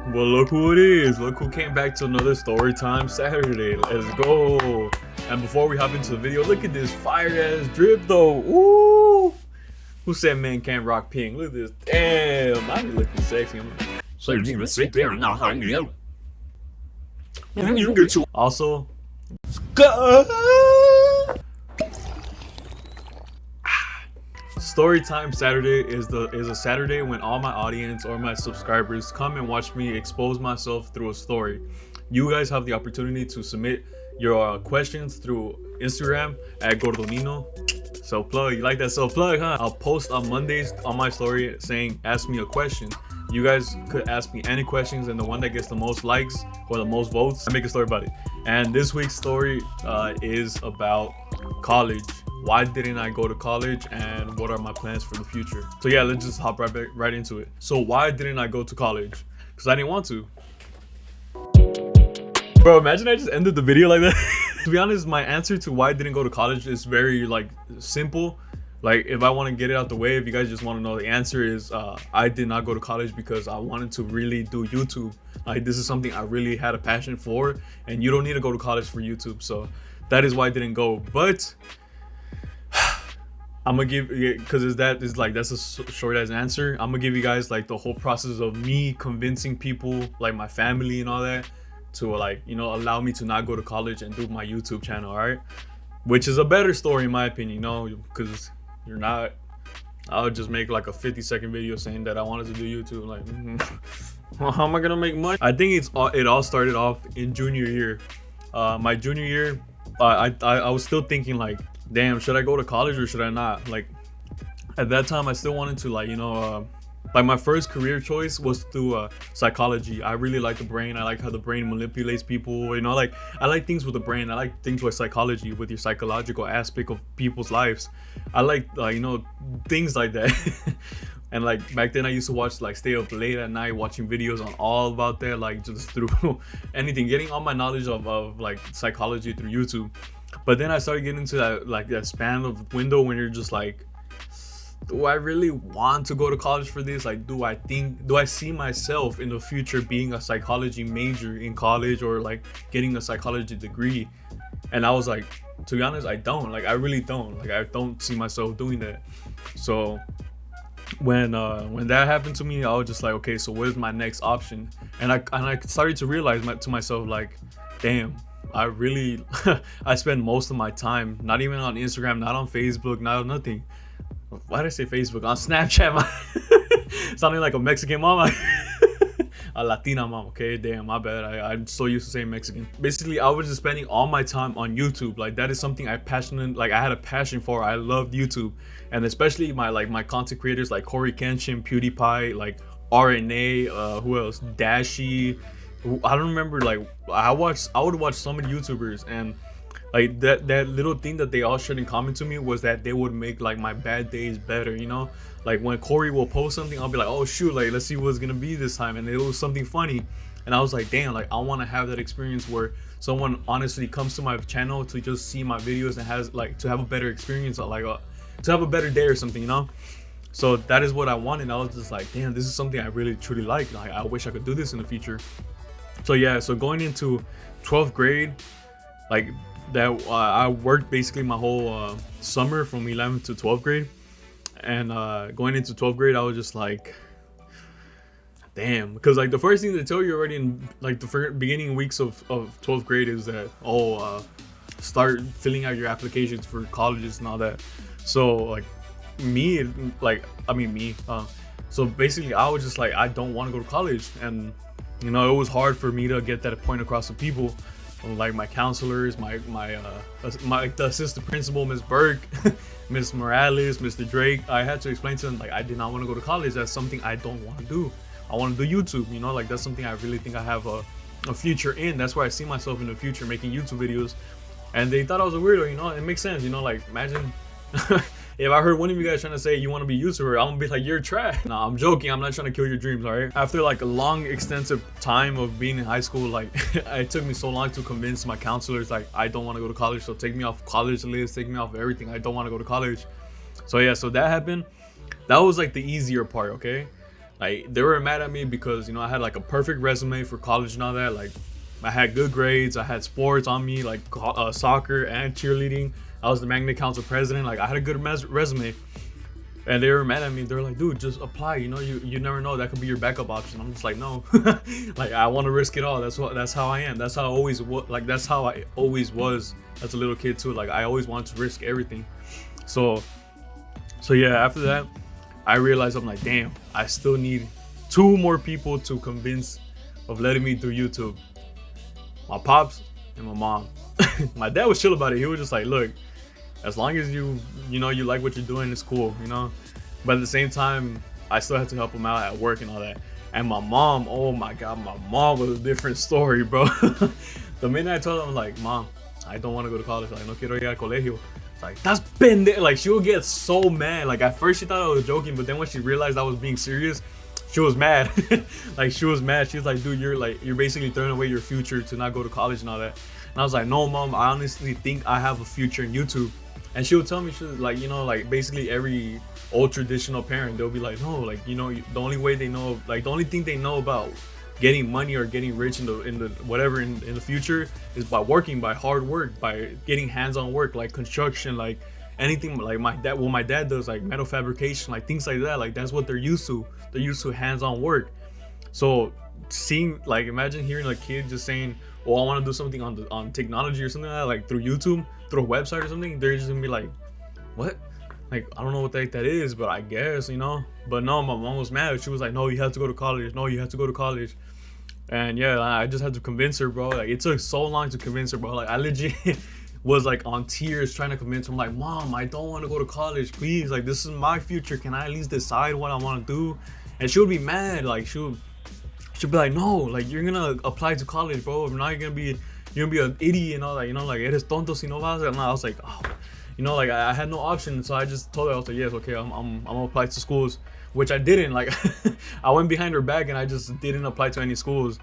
Well, look who it is. Look who came back to another story time Saturday. Let's go. And before we hop into the video, look at this fire ass drip though. Ooh. Who said men can't rock pink? Look at this. Damn, I be looking sexy. Also, Story time Saturday is a Saturday when all my audience or my subscribers come and watch me expose myself through a story. You guys have the opportunity to submit your questions through Instagram at Gordonino. Self plug, you like that self plug, huh? I'll post on Mondays on my story saying ask me a question. You guys could ask me any questions, and the one that gets the most likes or the most votes, I make a story about it. And this week's story is about college. Why didn't I go to college, and what are my plans for the future? So yeah, let's just hop right into it. So why didn't I go to college? Because I didn't want to. Bro, imagine I just ended the video like that. To be honest, my answer to why I didn't go to college is very simple. Like, if I want to get it out the way, if you guys just want to know, the answer is I did not go to college because I wanted to really do YouTube. Like, this is something I really had a passion for, and you don't need to go to college for YouTube. So that is why I didn't go. But I'm gonna give, because that's a short ass answer. I'm gonna give you guys like the whole process of me convincing people, like my family and all that, to allow me to not go to college and do my YouTube channel. All right, which is a better story in my opinion, because you're not. I would just make like a 50-second video saying that I wanted to do YouTube. Like, well, how am I gonna make money? I think it all started off in junior year. My junior year, I was still thinking like, damn, should I go to college or should I not? Like, at that time, I still wanted to my first career choice was through psychology. I really like the brain. I like how the brain manipulates people. I like things with the brain. I like things with psychology, with your psychological aspect of people's lives. I like things like that. And like back then, I used to watch stay up late at night watching videos on all about that, like just through anything, getting all my knowledge of psychology through YouTube. But then I started getting into that span of window when you're just like, do I really want to go to college for this? Like, do I see myself in the future being a psychology major in college, or like getting a psychology degree? And I was like, to be honest, I don't. Like, I really don't. Like, I don't see myself doing that. So when that happened to me, I was just like, okay, so what is my next option? And I started to realize to myself, like, damn, I really I spend most of my time not even on Instagram, not on Facebook, not on nothing. Why did I say Facebook? On Snapchat. Sounding like a Mexican mama. A Latina mom. Okay, damn, my bad. I'm so used to saying Mexican. Basically, I was just spending all my time on YouTube. Like, that is something I had a passion for. I loved YouTube, and especially my content creators like Corey Kenshin, PewDiePie, like RNA, who else? Dashi. I don't remember. Like, I would watch so many YouTubers, and like that little thing that they all shared in common to me was that they would make like my bad days better. Like when Corey will post something, I'll be like, oh shoot, like let's see what's gonna be this time, and it was something funny. And I was like, damn, like I want to have that experience where someone honestly comes to my channel to just see my videos and has like to have a better experience, or like to have a better day or something, So that is what I wanted. I was just like, damn, this is something I really truly like. Like, I wish I could do this in the future. So yeah, so going into 12th grade, like that, I worked basically my whole summer from 11th to 12th grade. And going into 12th grade, I was just like, damn, because like the first thing they tell you already in like the beginning weeks of 12th grade is that, start filling out your applications for colleges and all that. So like so basically I was just like, I don't want to go to college. And it was hard for me to get that point across to people, like my counselors, the assistant principal, Miss Burke, Miss Morales, Mr. Drake. I had to explain to them like I did not want to go to college. That's something I don't want to do. I want to do YouTube. Like that's something I really think I have a future in. That's where I see myself in the future, making YouTube videos. And they thought I was a weirdo. It makes sense. Like imagine. If I heard one of you guys trying to say you want to be a YouTuber, I'm gonna be like, you're trash. No, I'm joking. I'm not trying to kill your dreams, all right? After like a long, extensive time of being in high school, like it took me so long to convince my counselors, like, I don't want to go to college. So take me off college list, take me off everything. I don't want to go to college. So yeah, so that happened. That was like the easier part, okay? Like they were mad at me because I had like a perfect resume for college and all that. Like I had good grades, I had sports on me, like soccer and cheerleading. I was the magnet council president. Like I had a good resume, and they were mad at me. They were like, "Dude, just apply. You never know. That could be your backup option." I'm just like, no, like I want to risk it all. That's how I am. That's how I always like that's how I always was as a little kid too. Like I always wanted to risk everything. So yeah. After that, I realized I'm like, damn, I still need 2 more people to convince of letting me do YouTube. My pops and my mom. My dad was chill about it. He was just like, look, as long as you like what you're doing, it's cool. But at the same time, I still had to help him out at work and all that. And my mom, oh my god, my mom was a different story, bro. The minute I told her, I'm like, Mom, I don't want to go to college. Like, no quiero ir al colegio. Like, that's pendejo. Like, she would get so mad. Like, at first she thought I was joking, but then when she realized I was being serious, she was mad. Like, she was mad. She was like, dude, you're basically throwing away your future to not go to college and all that. And I was like, no, Mom, I honestly think I have a future in YouTube. And she would tell me, she was like, like basically every old traditional parent, they'll be like, no, like, the only way they know, like the only thing they know about getting money or getting rich in the whatever in the future is by working, by hard work, by getting hands-on work, like construction, like anything, like my dad does, like metal fabrication, like things like that. Like that's what they're used to. They're used to hands-on work. So seeing, like, imagine hearing a kid just saying, oh, I want to do something on technology or something like that, like through YouTube, through a website or something. They're just gonna be like, what? Like, I don't know what the heck that is, but I guess, But no, my mom was mad. She was like, no, you have to go to college. No, you have to go to college. And yeah, I just had to convince her, bro. Like, it took so long to convince her, bro. Like, I legit was like on tears trying to convince her. I'm like, Mom, I don't want to go to college, please. Like, this is my future. Can I at least decide what I want to do? And she would be mad. Like, she'll be like, no, like, you're gonna apply to college, bro. If not, you're gonna be an idiot and all that. Like, eres tonto si no vas. And I was like, oh. Like I had no option, so I just told her, I was like, yes, okay, I'm gonna apply to schools, which I didn't. Like, I went behind her back and I just didn't apply to any schools.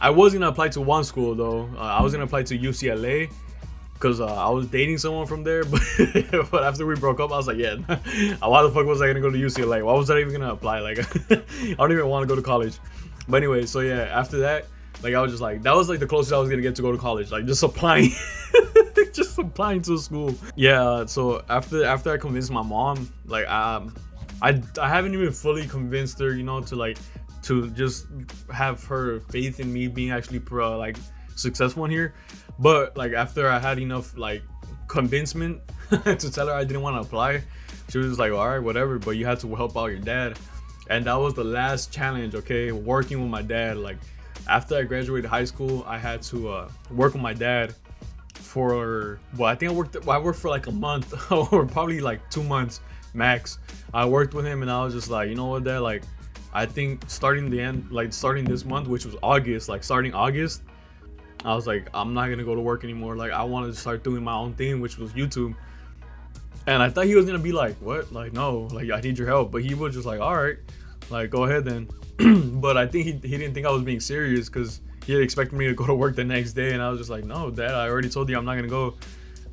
I was gonna apply to one school though. I was gonna apply to UCLA because I was dating someone from there, but after we broke up, I was like, yeah, why the fuck was I gonna go to UCLA? Why was I even gonna apply? Like, I don't even want to go to college. But anyway, so yeah, after that, like, I was just like, that was like the closest I was gonna get to go to college, like just applying. Just applying to a school. Yeah, so after I convinced my mom, like I haven't even fully convinced her, to just have her faith in me being actually like successful in here. But like after I had enough like convincement to tell her I didn't want to apply, she was just like, all right, whatever, but you had to help out your dad. And that was the last challenge, okay, working with my dad. Like after I graduated high school, I had to work with my dad for, well, I think I worked for like a month or probably like 2 months max. I worked with him and I was just like, you know what, Dad, like I think starting this month, which was August, like starting August, I was like, I'm not gonna go to work anymore. Like I wanted to start doing my own thing, which was YouTube. And I thought he was gonna be like, what? Like, no, like I need your help. But he was just like, all right, like go ahead then. But I think he didn't think I was being serious because he had expected me to go to work the next day, and I was just like, no, Dad, I already told you I'm not gonna go.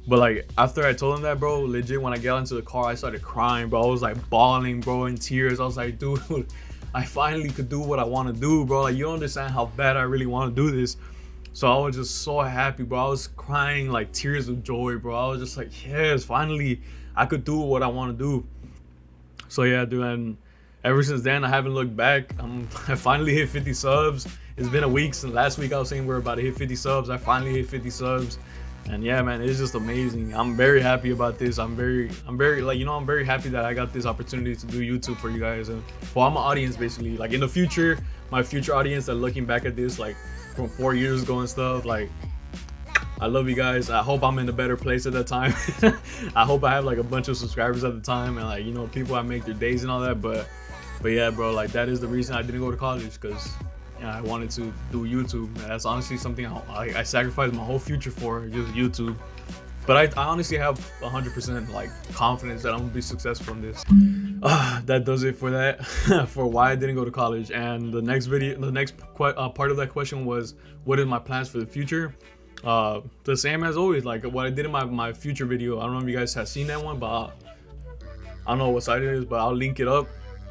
But like after I told him that, bro, legit when I got into the car, I started crying, bro. I was like bawling, bro, in tears. I was like, dude, I finally could do what I want to do, bro. Like, you don't understand how bad I really want to do this. So I was just so happy, bro. I was crying like tears of joy, bro. I was just like, yes, finally I could do what I want to do. So yeah, dude, and ever since then I haven't looked back. I finally hit 50 subs. It's been a week since last week I was saying we're about to hit 50 subs. I finally hit 50 subs. And yeah, man, it's just amazing. I'm very happy about this. I'm very like, I'm very happy that I got this opportunity to do YouTube for you guys. And for my audience, basically, like in the future, my future audience that looking back at this, like from 4 years ago and stuff, like I love you guys. I hope I'm in a better place at that time. I hope I have like a bunch of subscribers at the time and like, people I make their days and all that. But yeah, bro, like that is the reason I didn't go to college, because I wanted to do YouTube. And that's honestly something I sacrificed my whole future for, just YouTube. But I honestly have 100% like confidence that I'm gonna be successful in this. That does it for that, for why I didn't go to college. And the next part of that question was, what is my plans for the future? The same as always, like what I did in my future video. I don't know if you guys have seen that one, but I don't know what site it is, but I'll link it up.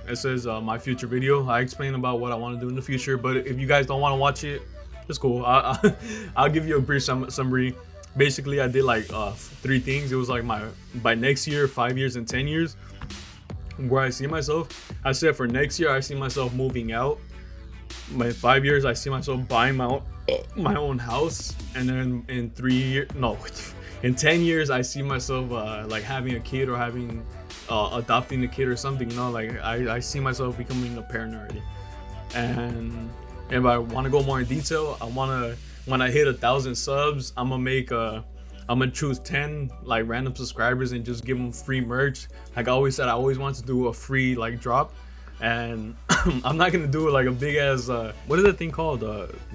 It says my future video. I explain about what I want to do in the future. But if you guys don't want to watch it, it's cool. I'll give you a brief summary. Basically, I did like 3 things. It was like my by next year, 5 years, and 10 years. Where I see myself, I said for next year, I see myself moving out. My 5 years, I see myself buying my own house, and then in 3 years, no, in 10 years, I see myself like having a kid or having adopting a kid or something. You know, like I see myself becoming a parent already. And if I want to go more in detail, I want to, when I hit 1,000 subs, I'm gonna choose 10 like random subscribers and just give them free merch. Like I always said, I always want to do a free like drop, and I'm not gonna do it like a big ass what is that thing called,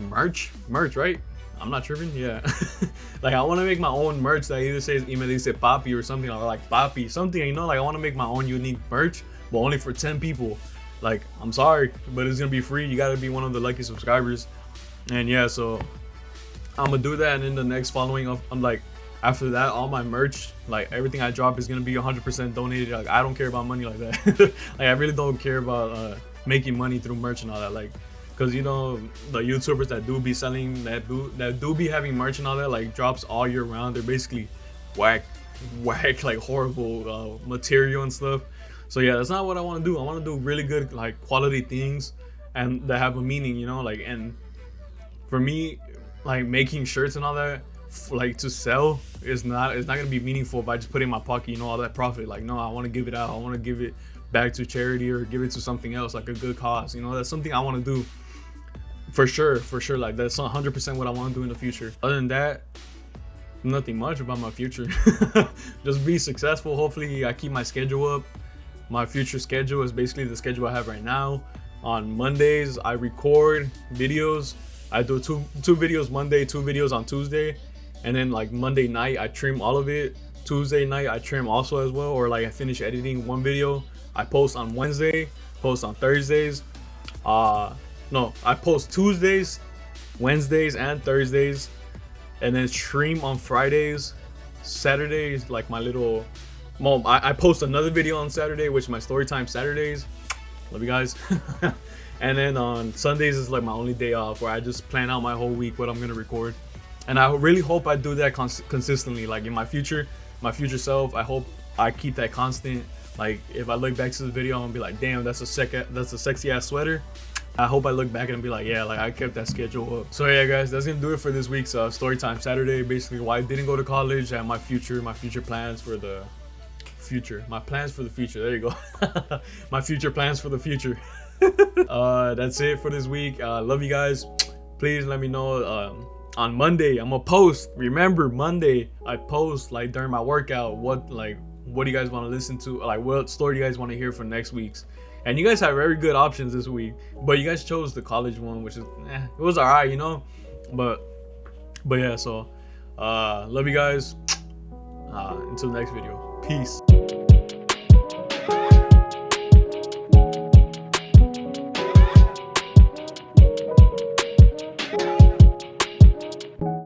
merch, right? I'm not tripping. Yeah. Like I want to make my own merch that either says Imedice Papi or something, or like Papi something, you know, like I want to make my own unique merch, but only for 10 people. Like I'm sorry, but it's gonna be free. You gotta be one of the lucky subscribers. And yeah, so I'm gonna do that, and in the next following of, I'm like, after that, all my merch, like everything I drop is gonna be 100% donated. Like I don't care about money like that. Like I really don't care about making money through merch and all that. Like, cause you know the YouTubers that do be selling that do be having merch and all that, like drops all year round. They're basically whack, like horrible material and stuff. So yeah, that's not what I want to do. I want to do really good, like quality things, and that have a meaning. You know, like, and for me, like making shirts and all that, like to sell, it's not gonna be meaningful if I just put it in my pocket, you know, all that profit. Like no, I want to give it out. I want to give it back to charity or give it to something else, like a good cause. You know, that's something I want to do for sure. Like that's 100% what I want to do in the future. Other than that, nothing much about my future. Just be successful. Hopefully I keep my schedule up. My future schedule is basically the schedule I have right now. On Mondays I record videos. I do two videos Monday, 2 videos on Tuesday, and then like Monday night I trim all of it. Tuesday night I trim also as well, or like I finish editing one video. I post on Wednesday, post on Thursdays. No, I post Tuesdays, Wednesdays, and Thursdays, and then stream on Fridays. Saturdays, like my little mom. I post another video on Saturday, which is my story time Saturdays. Love you guys. And then on Sundays is like my only day off, where I just plan out my whole week what I'm gonna record. And I really hope I do that consistently. Like in my future self, I hope I keep that constant. Like if I look back to this video, I'm gonna be like, damn, that's a sexy ass sweater. I hope I look back and be like, yeah, like I kept that schedule up. So yeah, guys, that's gonna do it for this week's story time Saturday. Basically, why I didn't go to college and my future plans for the future. My plans for the future. There you go. My future plans for the future. That's it for this week. Love you guys. Please let me know on Monday. I'm gonna post. Remember, Monday I post like during my workout what do you guys want to listen to, like what story do you guys want to hear for next week's. And you guys have very good options this week, but you guys chose the college one, which is it was alright, you know. But yeah, so love you guys. Until the next video, peace.